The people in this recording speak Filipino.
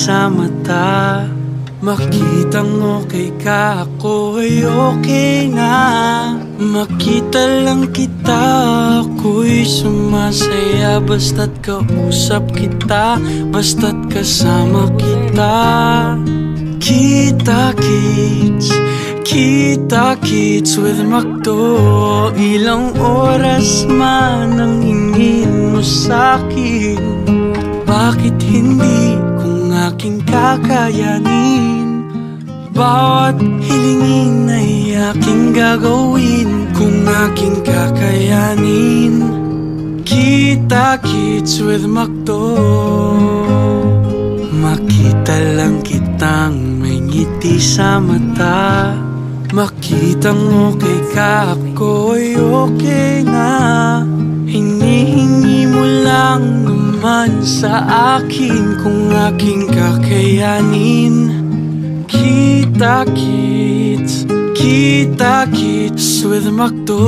sa mata. Makitang okay ka, ako ay okay na. Makita lang kita, ako'y sumasaya. Basta't kausap kita, basta't kasama kita. Kita-kits, kita-kits with Macdo. Ilang oras man ang hingin mo sa'kin. Bakit hindi kung aking kakayanin? Bawat hilingin ay aking gagawin kung aking kakayanin. Kita-kits with Macdo. Makita lang kitang may ngiti sa mata. Makitang okay ka, ako'y okay na. Hinihingi mo lang naman sa akin kung aking kakayanin. Kita-kits, kita-kits with Macdo.